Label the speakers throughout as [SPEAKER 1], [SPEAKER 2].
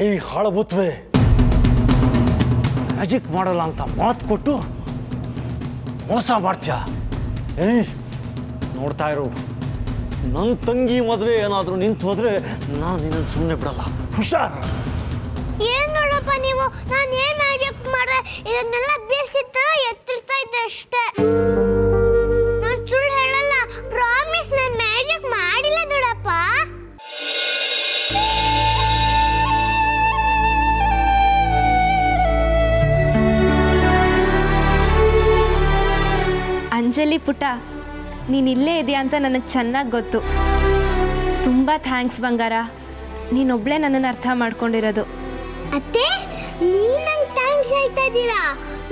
[SPEAKER 1] ಏಯ್ ಹಾಳಬುತ್ವೆ, ಮ್ಯಾಜಿಕ್ ಮಾಡಲ್ಲ ಅಂತ ಮಾತು ಕೊಟ್ಟು ಮೋಸ ಮಾಡ್ತೀಯ. ಏಯ್ ನೋಡ್ತಾ ಇರು, ನನ್ನ ತಂಗಿ ಮದುವೆ ಏನಾದರೂ ನಿಂತು ಹೋದ್ರೆ ನಾನು ನಿನ್ನನ್ನು ಸುಮ್ಮನೆ ಬಿಡಲ್ಲ. ಹುಷಾರ್.
[SPEAKER 2] ಏನ್ ನೋಡಪ್ಪ ನೀವು, ನಾನು ಏನ್ ಮ್ಯಾಜಿಕ್ ಮಾಡ್ರೆ ಇದನ್ನೆಲ್ಲ ಬೀಳ್ಸಿತ್ತ ಎತ್ತಿರ್ತಾ ಇದ್ದೆ ಅಷ್ಟೇ. ನಾನು ಸುಳ್ಳು ಹೇಳಲ್ಲ, ಪ್ರಾಮಿಸ್, ನಾನು ಮ್ಯಾಜಿಕ್ ಮಾಡಿಲ್ಲ ದೊಡ್ಡಪ್ಪ.
[SPEAKER 3] ಅಂಜಲಿ ಪುಟ್ಟ, ನೀನು ಇಲ್ಲೇ ಇದೆಯಾ ಅಂತ ನನಗೆ ಚೆನ್ನಾಗಿ ಗೊತ್ತು. ತುಂಬ ಥ್ಯಾಂಕ್ಸ್ ಬಂಗಾರ, ನೀನೊಬ್ಳೆ ನನ್ನನ್ನು ಅರ್ಥ ಮಾಡ್ಕೊಂಡಿರೋದು.
[SPEAKER 2] ಅತ್ತೆ, ನೀವು ನಂಗೆ ಥ್ಯಾಂಕ್ಸ್ ಹೇಳ್ತಾ ಇದ್ದೀರಾ?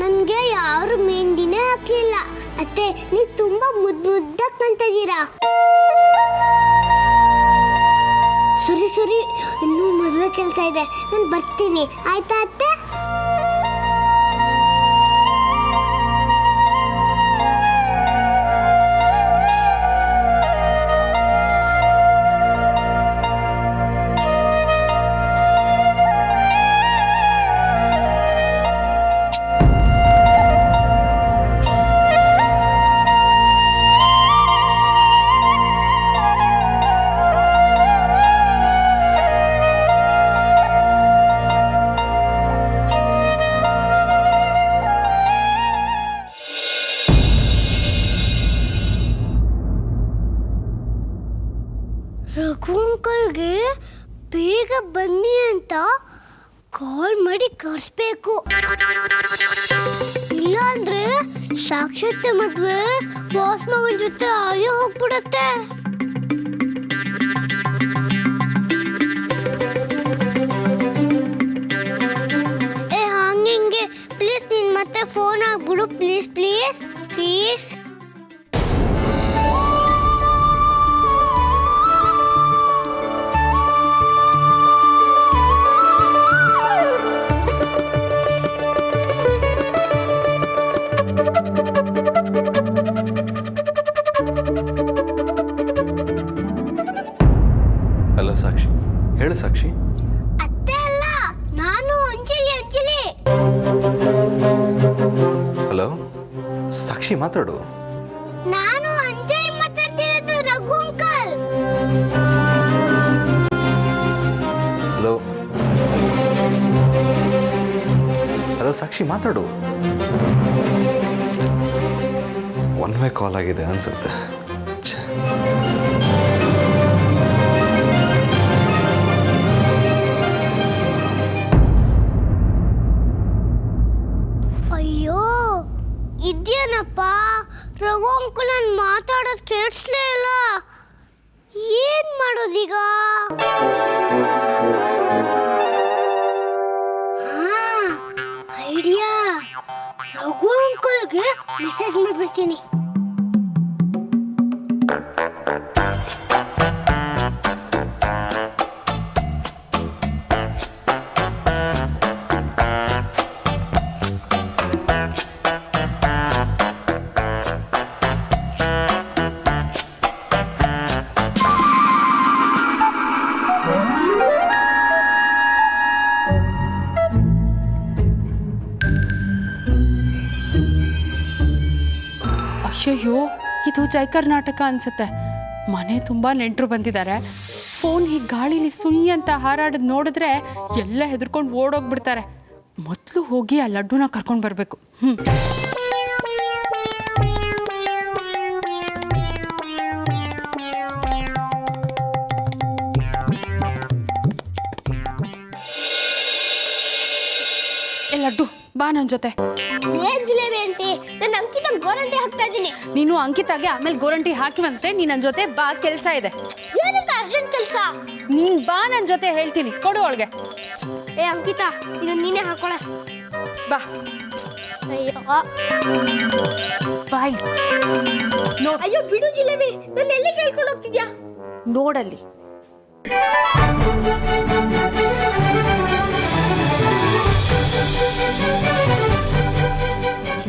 [SPEAKER 2] ನನಗೆ ಯಾರು ಮೆಹಂದಿನೇ ಹಾಕಲಿಲ್ಲ. ಅತ್ತೆ, ನೀವು ತುಂಬ ಮುದ್ದಾಗಿ ಕಾಣ್ತಾ ಇದ್ದೀರಾ. ಸರಿ, ಇನ್ನೂ ಮದುವೆ ಕೆಲಸ ಇದೆ, ನಾನು ಬರ್ತೀನಿ, ಆಯ್ತಾ ಅತ್ತೆ? ರಘು ಅಂಕಲ್ಗೆ ಬೇಗ ಬನ್ನಿ ಅಂತ ಕಾಲ್ ಮಾಡಿ ಕರೆಸ್ಬೇಕು. ಇಲ್ಲ ಅಂದ್ರೆ ಸಾಕ್ಷಾತ್ ಮದ್ವೆ ಬಾಸ್ ಮಗನ ಜೊತೆ ಆಗಿ ಹೋಗ್ಬಿಡತ್ತೆ. ಹಂಗೆ ಪ್ಲೀಸ್ ನೀನ್ ಮತ್ತೆ ಫೋನ್ ಆಗ್ಬಿಡು, please please please.
[SPEAKER 4] Hello Sakshi, ಹೇಳು ಸಾಕ್ಷಿ.
[SPEAKER 2] ಅತ್ತೆ ಅಲ್ಲ, ನಾನು ಅಂಜಲಿ.
[SPEAKER 4] ಹಲೋ ಸಾಕ್ಷಿ, ಮಾತಾಡು.
[SPEAKER 2] ನಾನು ಅಂಜಲಿ ಮಾತಾಡ್ತಿರೋದು, ರಘು ಅಂಕಲ್.
[SPEAKER 4] ಹಲೋ ಹಲೋ ಸಾಕ್ಷಿ, ಮಾತಾಡು. ಒನ್ ವೇ ಕಾಲ್ ಆಗಿದೆ ಅನ್ಸುತ್ತೆ.
[SPEAKER 2] ಅಯ್ಯೋ, ಇದೇನಪ್ಪ, ರಘು ಅಂಕಲ್ ನಾನು ಮಾತಾಡೋದು ಕೇಳಿಸ್ಲೇ ಇಲ್ಲ. ಏನ್ ಮಾಡೋದೀಗ? ಐಡಿಯಾ, ರಘು ಅಂಕಲ್ಗೆ ಮೆಸೇಜ್ ಮಾಡ್ಬಿಡ್ತೀನಿ.
[SPEAKER 5] ಅಯ್ಯಯ್ಯೋ, ಇದು ಜೈ ಕರ್ನಾಟಕ ಅನ್ಸುತ್ತೆ. ಮನೆ ತುಂಬ ನೆಂಟರು ಬಂದಿದ್ದಾರೆ. ಫೋನ್ ಹೀಗೆ ಗಾಳಿಲಿ ಸುಯಿ ಅಂತ ಹಾರಾಡೋದು ನೋಡಿದ್ರೆ ಎಲ್ಲ ಹೆದರ್ಕೊಂಡು ಓಡೋಗ್ಬಿಡ್ತಾರೆ. ಮೊದಲು ಹೋಗಿ ಆ ಲಡ್ಡುನ ಕರ್ಕೊಂಡು ಬರಬೇಕು. ಲಡ್ಡು ಬಾ ನನ್ನ ಜೊತೆ.
[SPEAKER 2] ಏನ್ ಜಿಲೇಬಿ ಆಂಟಿ, ನಾನು ಅಂಕಿತ ಗೋರಂಟಿ ಹಾಕ್ತಾ ಇದ್ದೀನಿ.
[SPEAKER 5] ನೀನು ಅಂಕಿತಾಗೆ ಆಮೇಲೆ ಗೋರಂಟಿ ಹಾಕಿವಂತೆ. ನೀ ನನ್ನ ಜೊತೆ ಬಾ, ಕೆಲಸ ಇದೆ.
[SPEAKER 2] ಏನಂತ ಅರ್ಜೆಂಟ್ ಕೆಲಸ?
[SPEAKER 5] ನೀನ್ ಬಾ ನನ್ನ ಜೊತೆ, ಹೇಳ್ತೀನಿ. ಕೊಡು ಅವಳಿಗೆ.
[SPEAKER 2] ಏ ಅಂಕಿತ, ಇದನ್ನ ನೀನೇ ಹಾಕೊಳ್ಳೆ.
[SPEAKER 5] ಬಾ.
[SPEAKER 2] ಅಯ್ಯೋ
[SPEAKER 5] ಬಾಯ್.
[SPEAKER 2] ಅಯ್ಯೋ ಬಿಡು ಜಿಲೇಬಿ, ನಾನು ಎಲ್ಲಿ ಕೇಳ್ಕೊಂಡು ಹೋಗ್ತಿದ್ಯಾ?
[SPEAKER 5] ನೋಡಲ್ಲಿ.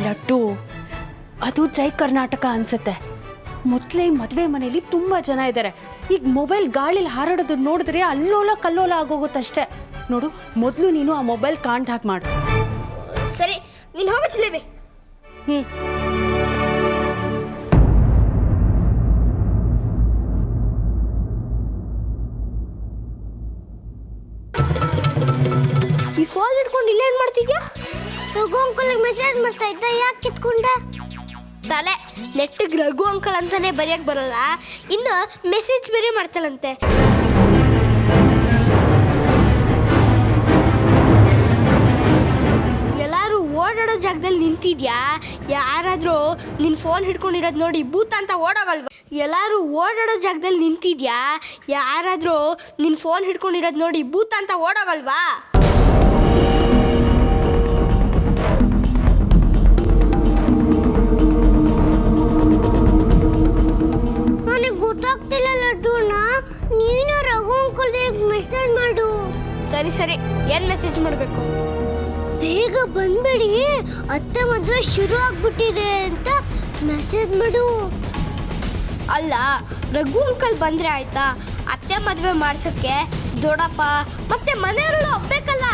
[SPEAKER 5] ಲಡ್ಡು, ಅದು ಜೈ ಕರ್ನಾಟಕ ಅನ್ಸುತ್ತೆ. ಮೊದಲೇ ಮದುವೆ ಮನೇಲಿ ತುಂಬ ಜನ ಇದ್ದಾರೆ. ಈಗ ಮೊಬೈಲ್ ಗಾಳಿಲಿ ಹಾರಾಡೋದನ್ನ ನೋಡಿದ್ರೆ ಅಲ್ಲೋಲ ಕಲ್ಲೋಲ ಆಗೋಗುತ್ತಷ್ಟೇ. ನೋಡು, ಮೊದಲು ನೀನು ಆ ಮೊಬೈಲ್ ಕಾಣ್ದ ಹಾಗೆ ಮಾಡು.
[SPEAKER 2] ಸರಿ, ನೀನು ಹೋಗು ಜಿಲೇಬಿ. ಈ ಫೋನ್ ಹಿಡ್ಕೊಂಡು ಇಲ್ಲೇನು ಮಾಡ್ತಿದ್ಯಾ? ರಘು ಅಂಕಲ್ಗೆ ಮೆಸೇಜ್ ಮಾಡ್ತಾ ಇದ್ದ, ಯಾಕೆ ಕಿತ್ಕೊಂಡೆ? ತಲೆ ನೆಟ್ಟಿಗೆ ರಘು ಅಂಕಲ್ ಅಂತಾನೆ ಬರೆಯಕ್ಕೆ ಬರಲ್ಲ, ಇನ್ನು ಮೆಸೇಜ್ ಬೇರೆ ಮಾಡ್ತಾಳಂತೆ. ಎಲ್ಲರೂ ಓಡಾಡೋ ಜಾಗದಲ್ಲಿ ನಿಂತಿದ್ಯಾ? ಯಾರಾದರೂ ನಿನ್ನ ಫೋನ್ ಹಿಡ್ಕೊಂಡಿರೋದು ನೋಡಿ ಭೂತ ಅಂತ ಓಡೋಗಲ್ವಾ? ಎಲ್ಲರೂ ಓಡಾಡೋ ಜಾಗದಲ್ಲಿ ನಿಂತಿದ್ಯಾ? ಯಾರಾದರೂ ನಿನ್ನ ಫೋನ್ ಹಿಡ್ಕೊಂಡಿರೋದು ನೋಡಿ ಭೂತ ಅಂತ ಓಡೋಗಲ್ವಾ? ನನಗೆ ಗೊತ್ತಾಗ್ತಿಲ್ಲ ಲಡ್ಡುಣ್ಣ, ನೀನು ರಘು ಅಂಕಲ್ಗೆ ಮೆಸೇಜ್ ಮಾಡು. ಸರಿ ಸರಿ, ಏನು ಮೆಸೇಜ್ ಮಾಡಬೇಕು? ಬೇಗ ಬಂದ್ಬಿಡಿ, ಅತ್ತೆ ಮದುವೆ ಶುರು ಆಗ್ಬಿಟ್ಟಿದೆ ಅಂತ ಮೆಸೇಜ್ ಮಾಡು. ಅಲ್ಲ, ರಘು ಅಂಕಲ್ ಬಂದ್ರೆ ಆಯ್ತಾ? ಅತ್ತೆ ಮದುವೆ ಮಾಡ್ಸೋಕ್ಕೆ ದೊಡ್ಡಪ್ಪ ಮತ್ತೆ ಮನೆಯವರೆಲ್ಲ ಒಪ್ಬೇಕಲ್ಲ.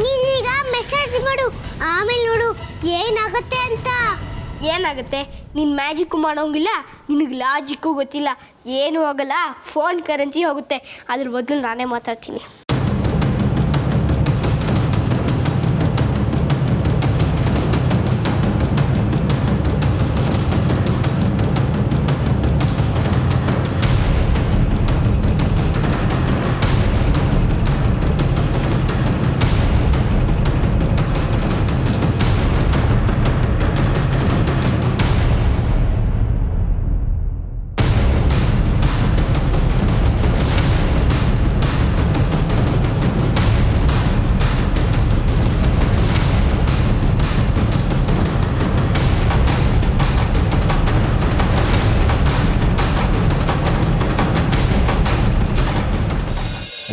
[SPEAKER 2] ನೀನೀಗ ಮೆಸೇಜ್ ಮಾಡು, ಆಮೇಲೆ ನೋಡು ಏನಾಗುತ್ತೆ ಅಂತ. ಏನಾಗುತ್ತೆ? ನೀನು ಮ್ಯಾಜಿಕ್ ಮಾಡೋಂಗಿಲ್ಲ, ನಿನಗೆ ಲಾಜಿಕ್ಕು ಗೊತ್ತಿಲ್ಲ, ಏನೂ ಹೋಗಲ್ಲ, ಫೋನ್ ಕರೆನ್ಸಿ ಹೋಗುತ್ತೆ. ಅದ್ರ ಬದಲು ನಾನೇ ಮಾತಾಡ್ತೀನಿ.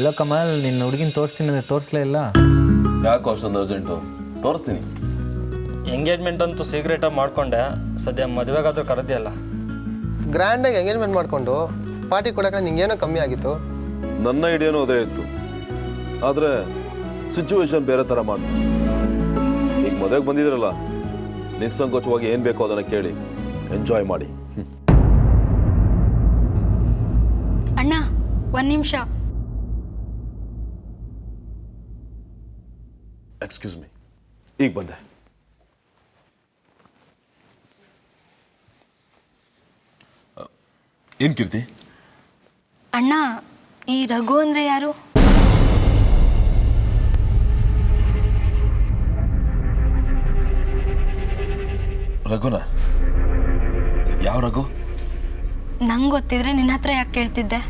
[SPEAKER 6] ಎಲ್ಲ ಕಮಲ್, ನಿನ್ನ ಹುಡುಗಿನ ತೋರಿಸ್ತೀನಿ ಅಂದರೆ ತೋರಿಸ್ಲೇ ಇಲ್ಲ.
[SPEAKER 7] ಯಾಕೋ ಅಷ್ಟೊಂದು ಅರ್ಜೆಂಟು? ತೋರಿಸ್ತೀನಿ.
[SPEAKER 8] ಎಂಗೇಜ್ಮೆಂಟ್ ಅಂತೂ ಸೀಕ್ರೆಟಾಗಿ ಮಾಡಿಕೊಂಡೆ, ಸದ್ಯ ಮದುವೆಗಾದ್ರೂ ಕರೆದಿಯಲ್ಲ.
[SPEAKER 9] ಗ್ರ್ಯಾಂಡಾಗಿ ಎಂಗೇಜ್ಮೆಂಟ್ ಮಾಡಿಕೊಂಡು ಪಾರ್ಟಿ ಕೊಡೋಕೆ ನಿಂಗೇನೋ ಕಮ್ಮಿ ಆಗಿತ್ತು.
[SPEAKER 7] ನನ್ನ ಐಡಿಯಾನೂ ಅದೇ ಇತ್ತು, ಆದರೆ ಸಿಚುವೇಶನ್ ಬೇರೆ ಥರ ಮಾಡ್ತು. ಈಗ ಮದುವೆಗೆ ಬಂದಿದ್ರಲ್ಲ, ನಿಸ್ಸಂಕೋಚವಾಗಿ ಏನು ಬೇಕೋ ಅದನ್ನು ಕೇಳಿ ಎಂಜಾಯ್ ಮಾಡಿ.
[SPEAKER 10] ಅಣ್ಣ, ಒಂದು ನಿಮಿಷ.
[SPEAKER 7] ಎಕ್ಸ್ಕ್ಯೂಸ್ ಮೀ, ಈಗ ಬಂದೆ. ಏನು ಕೀರ್ತಿ?
[SPEAKER 10] ಅಣ್ಣ, ಈ ರಘು ಅಂದರೆ ಯಾರು?
[SPEAKER 7] ರಘುನ? ಯಾವ ರಘು?
[SPEAKER 10] ನಂಗೆ ಗೊತ್ತಿದ್ರೆ ನಿನ್ನ ಹತ್ರ ಯಾಕೆ ಕೇಳ್ತಿದ್ದೆ?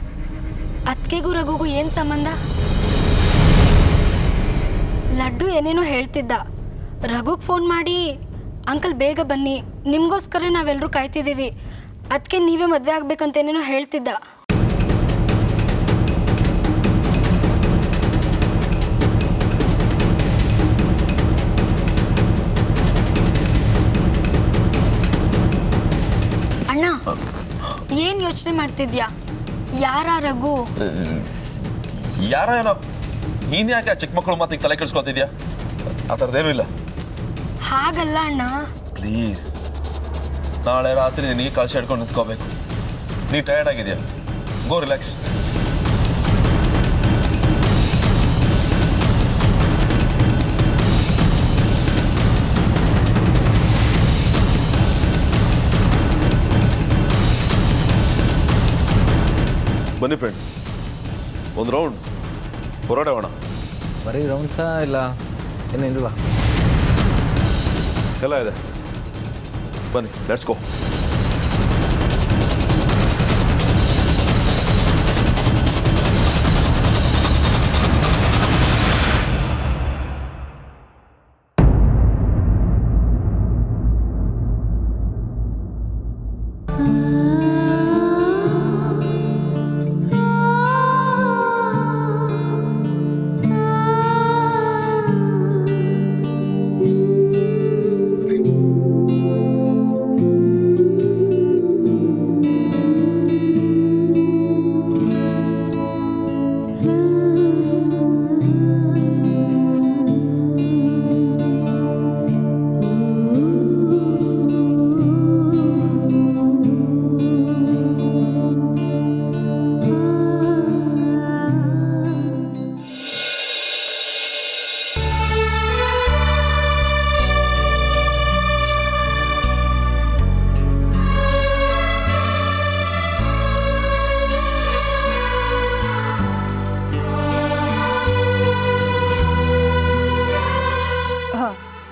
[SPEAKER 10] ಅತ್ತಿಗೆಗೂ ರಘುಗೂ ಏನು ಸಂಬಂಧ? ಲಡ್ಡು ಏನೇನೋ ಹೇಳ್ತಿದ್ದ. ರಘುಗೆ ಫೋನ್ ಮಾಡಿ, ಅಂಕಲ್ ಬೇಗ ಬನ್ನಿ, ನಿಮಗೋಸ್ಕರ ನಾವೆಲ್ಲರೂ ಕಾಯ್ತಿದ್ದೀವಿ, ಅದಕ್ಕೆ ನೀವೇ ಮದುವೆ ಆಗ್ಬೇಕಂತ ಏನೇನೋ ಹೇಳ್ತಿದ್ದ. ಅಣ್ಣ, ಏನು ಯೋಚನೆ ಮಾಡ್ತಿದ್ಯಾ? ಯಾರ ರಘು?
[SPEAKER 7] ಯಾರ ಏನೋ. ನೀನು ಯಾಕೆ ಚಿಕ್ಕ ಮಕ್ಕಳು ಮತ್ತೆ ತಲೆ ಕೆಡಿಸ್ಕೊತಿದ್ಯಾ? ಆ ಥರದ್ದೇನೂ ಇಲ್ಲ.
[SPEAKER 10] ಹಾಗಲ್ಲ ಅಣ್ಣ.
[SPEAKER 7] ಪ್ಲೀಸ್, ನಾಳೆ ರಾತ್ರಿ ನಿನಗೆ ಕಳ್ಸಿ ಹಿಡ್ಕೊಂಡು ನಿಂತ್ಕೋಬೇಕು. ನೀ ಟಯರ್ಡ್ ಆಗಿದೆಯಾ? ಗೋ ರಿಲ್ಯಾಕ್ಸ್. ಬನ್ನಿ ಫ್ರೆಂಡ್ಸ್, ಒಂದು ರೌಂಡ್ ಹೊರಡೋಣ.
[SPEAKER 6] ಬರೀ ರೌಂಡ್ಸಾ ಇಲ್ಲ ಏನಿಲ್ವಾ?
[SPEAKER 7] ಎಲ್ಲ ಇದೆ, ಬನ್ನಿ, ಲೆಟ್ಸ್ ಗೋ.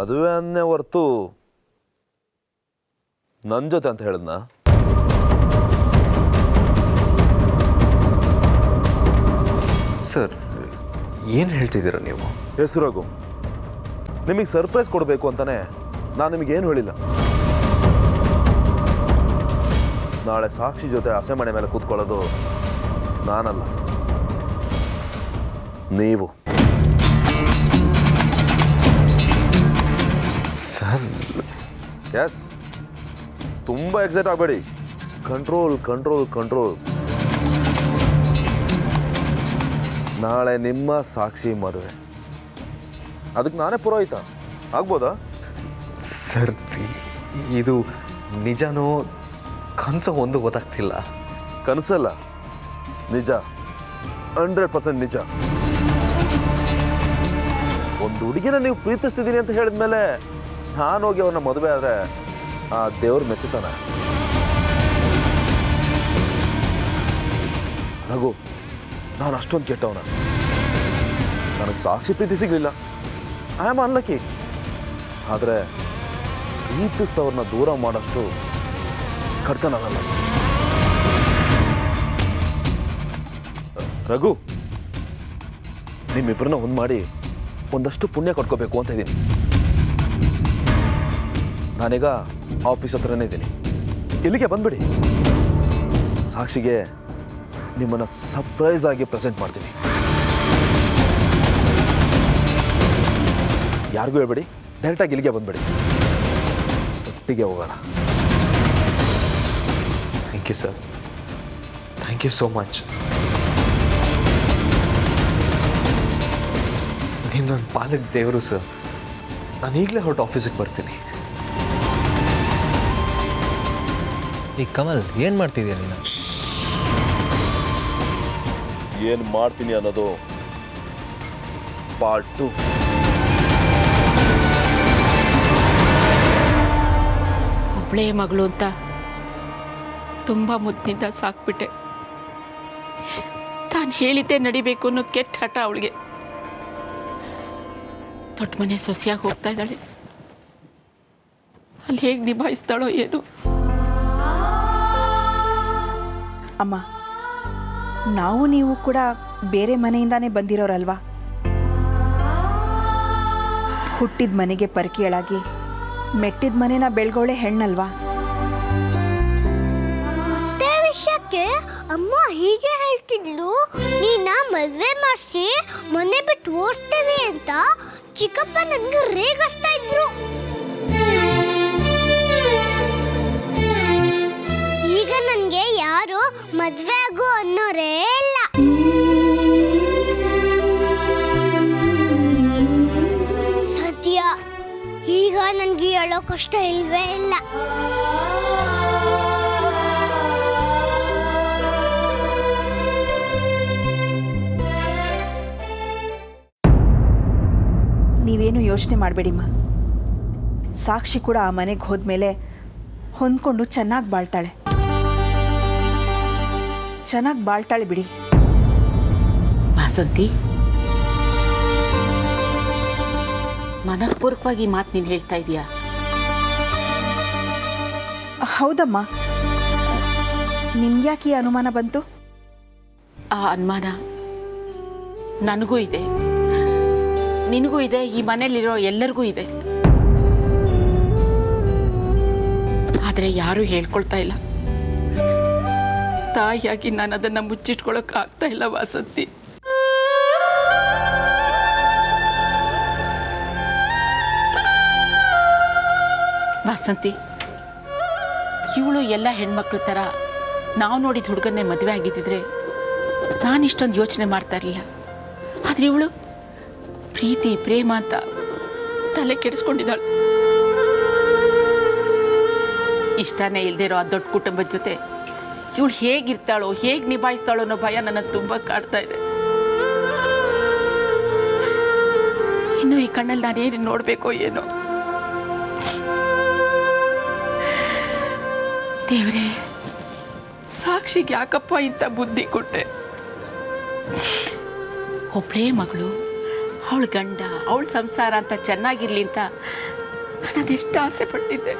[SPEAKER 7] ಮದುವೆ ಅನ್ನೇ ಹೊರ್ತು ನನ್ನ ಜೊತೆ ಅಂತ ಹೇಳಿದ್ನ?
[SPEAKER 4] ಸರ್ ಏನು ಹೇಳ್ತಿದ್ದೀರಾ ನೀವು?
[SPEAKER 7] ಹೆಸರಾಗು, ನಿಮಗೆ ಸರ್ಪ್ರೈಸ್ ಕೊಡಬೇಕು ಅಂತಾನೆ ನಾನು ನಿಮಗೇನು ಹೇಳಿಲ್ಲ. ನಾಳೆ ಸಾಕ್ಷಿ ಜೊತೆ ಹಸೆಮಣೆ ಮೇಲೆ ಕೂತ್ಕೊಳ್ಳೋದು ನಾನಲ್ಲ, ನೀವು.
[SPEAKER 4] ಸರ್
[SPEAKER 7] ಎಸ್, ತುಂಬ ಎಕ್ಸೈಟ್ ಆಗಬೇಡಿ. Control control control. ನಾಳೆ ನಿಮ್ಮ ಸಾಕ್ಷಿ ಮದುವೆ, ಅದಕ್ಕೆ ನಾನೇ ಪುರೋಹಿತ ಆಗ್ಬೋದಾ?
[SPEAKER 4] ಸರ್ ಇದು ನಿಜನೋ ಕನಸು ಒಂದು ಗೊತ್ತಾಗ್ತಿಲ್ಲ.
[SPEAKER 7] ಕನಸಲ್ಲ, ನಿಜ, 100% ನಿಜ. ಒಂದು ಹುಡುಗಿನ ನೀವು ಪ್ರೀತಿಸ್ತಿದ್ದೀನಿ ಅಂತ ಹೇಳಿದ್ಮೇಲೆ ನಾನು ಹೋಗಿ ಅವ್ರನ್ನ ಮದುವೆ ಆದರೆ ಆ ದೇವ್ರು ಮೆಚ್ಚುತ್ತಾನ? ರಘು, ನಾನು ಅಷ್ಟೊಂದು ಕೆಟ್ಟವನ. ನನಗೆ ಸಾಕ್ಷಿ ಪ್ರೀತಿ ಸಿಗಲಿಲ್ಲ, ಐ ಆಮ್ ಅನ್ಲಕ್ಕಿ. ಆದರೆ ಪ್ರೀತಿಸಿದವ್ರನ್ನ ದೂರ ಮಾಡೋಷ್ಟು ಕಡ್ಕನಲ್ಲ. ರಘು, ನಿಮ್ಮಿಬ್ಬರನ್ನ ಒಂದು ಮಾಡಿ ಒಂದಷ್ಟು ಪುಣ್ಯ ಕೊಟ್ಕೋಬೇಕು ಅಂತ ಇದ್ದೀನಿ. ನಾನೀಗ ಆಫೀಸ್ ಹತ್ರನೇ ಇದ್ದೀನಿ, ಇಲ್ಲಿಗೆ ಬಂದ್ಬಿಡಿ. ಸಾಕ್ಷಿಗೆ ನಿಮ್ಮನ್ನು ಸರ್ಪ್ರೈಸ್ ಆಗಿ ಪ್ರೆಸೆಂಟ್ ಮಾಡ್ತೀನಿ. ಯಾರಿಗೂ ಹೇಳ್ಬೇಡಿ, ಡೈರೆಕ್ಟಾಗಿ ಇಲ್ಲಿಗೆ ಬಂದ್ಬಿಡಿ, ಒಟ್ಟಿಗೆ ಹೋಗೋಣ.
[SPEAKER 4] Thank you sir, thank you so much. ನೀವು ನನ್ನ ಪಾಲಕ್ ದೇವರು ಸರ್. ನಾನು ಈಗಲೇ ಹೊರಟು ಆಫೀಸಿಗೆ ಬರ್ತೀನಿ.
[SPEAKER 6] ಈ ಕಮಲ್ ಏನು ಮಾಡ್ತಿದ್ಯಾ ನೀನು?
[SPEAKER 7] ಏನು ಮಾಡ್ತೀನಿ ಅನ್ನೋದು ಪಾರ್ಟ್ 2.
[SPEAKER 5] ಒಬ್ಬಳೇ ಮಗಳು ಅಂತ ತುಂಬ ಮುದ್ದಿನಿಂದ ಸಾಕ್ಬಿಟ್ಟೆ. ತಾನು ಹೇಳಿದ್ದೆ ನಡಿಬೇಕು ಅನ್ನೋ ಕೆಟ್ಟ ಹಠ ಅವಳಿಗೆ. ದೊಡ್ಡ ಮನೆ ಸೊಸೆಯಾಗಿ ಹೋಗ್ತಾ ಇದ್ದಾಳೆ. ಅಲ್ಲಿ ಹೇಗೆ ನಿಭಾಯಿಸ್ತಾಳೋ ಏನು.
[SPEAKER 11] ಅಮ್ಮ, ನಾವು ನೀವು ಕೂಡ ಬೇರೆ ಮನೆಯಿಂದಾನೇ ಬಂದಿರೋರಲ್ವಾ? ಹುಟ್ಟಿದ ಮನೆಗೆ ಪರಕೀಳಾಗಿ ಮೆಟ್ಟಿದ ಮನೆನ ಬೆಳ್ಗೋಳೆ ಹೆಣ್ಣಲ್ವಾ?
[SPEAKER 2] ವಿಷಯಕ್ಕೆ ಅಮ್ಮ ಹೀಗೆ ಹೇಳ್ತಿದ್ಲು, ನೀನ ಮದುವೆ ಮಾಡಿಸಿ ಮನೆ ಬಿಟ್ಟು ಓಡಿಸ್ತೇವೆ ಅಂತ ಚಿಕ್ಕಪ್ಪ ನನಗೆ ರೇಗಿಸ್ತಾ ಇದ್ರು. ಈಗ ನನಗೆ ಯಾರು ಮದುವೆ ಆಗು ಅನ್ನೋರೇ ಇಲ್ಲ. ಸದ್ಯ ಈಗ ನನಗೆ ಹೇಳೋ ಕಷ್ಟ ಇಲ್ವೇ ಇಲ್ಲ.
[SPEAKER 11] ನೀವೇನು ಯೋಚನೆ ಮಾಡಬೇಡಿಮ್ಮ. ಸಾಕ್ಷಿ ಕೂಡ ಆ ಮನೆಗೆ ಹೋದ್ಮೇಲೆ ಹೊಂದ್ಕೊಂಡು ಚೆನ್ನಾಗಿ ಬಾಳ್ತಾಳೆ ಬಿಡಿ.
[SPEAKER 5] ವಾಸಂತಿ, ಮನಃಪೂರ್ವಕವಾಗಿ ಮಾತು ನೀನು ಹೇಳ್ತಾ ಇದೀಯಾ?
[SPEAKER 11] ಹೌದಮ್ಮ. ನಿಮ್ಗ್ಯಾಕೆ ಈ ಅನುಮಾನ ಬಂತು?
[SPEAKER 5] ಆ ಅನುಮಾನ ನನಗೂ ಇದೆ, ನಿನಗೂ ಇದೆ, ಈ ಮನೇಲಿರೋ ಎಲ್ಲರಿಗೂ ಇದೆ. ಆದರೆ ಯಾರೂ ಹೇಳ್ಕೊಳ್ತಾ ಇಲ್ಲ. ತಾಯಿಯಾಗಿ ನಾನು ಅದನ್ನು ಮುಚ್ಚಿಟ್ಕೊಳ್ಳೋಕೆ ಆಗ್ತಾ ಇಲ್ಲ ವಾಸಂತಿ. ವಾಸಂತಿ, ಇವಳು ಎಲ್ಲ ಹೆಣ್ಮಕ್ಳ ಥರ ನಾವು ನೋಡಿದ ಹುಡುಗನ್ನೇ ಮದುವೆ ಆಗಿದ್ದಿದ್ರೆ ನಾನು ಇಷ್ಟೊಂದು ಯೋಚನೆ ಮಾಡ್ತಾ ಇರಲಿಲ್ಲ. ಆದರೆ ಇವಳು ಪ್ರೀತಿ ಪ್ರೇಮ ಅಂತ ತಲೆ ಕೆಡಿಸ್ಕೊಂಡಿದ್ದಾಳು. ಇಷ್ಟನೇ ಇಲ್ದಿರೋ ಆ ದೊಡ್ಡ ಕುಟುಂಬದ ಜೊತೆ ಇವಳು ಹೇಗಿರ್ತಾಳೋ, ಹೇಗೆ ನಿಭಾಯಿಸ್ತಾಳೋ ಅನ್ನೋ ಭಯ ನನ್ನ ತುಂಬ ಕಾಡ್ತಾ ಇದೆ. ಇನ್ನು ಈ ಕಣ್ಣಲ್ಲಿ ನಾನೇನು ನೋಡಬೇಕೋ ಏನೋ. ದೇವರೇ, ಸಾಕ್ಷಿಗೆ ಯಾಕಪ್ಪ ಇಂಥ ಬುದ್ಧಿ ಕೊಟ್ಟೆ? ಒಬ್ಬಳೇ ಮಗಳು, ಅವಳ ಗಂಡ ಅವಳ ಸಂಸಾರ ಅಂತ ಚೆನ್ನಾಗಿರ್ಲಿ ಅಂತ ನಾನು ಅದೆಷ್ಟು ಆಸೆ ಪಟ್ಟಿದ್ದೆ.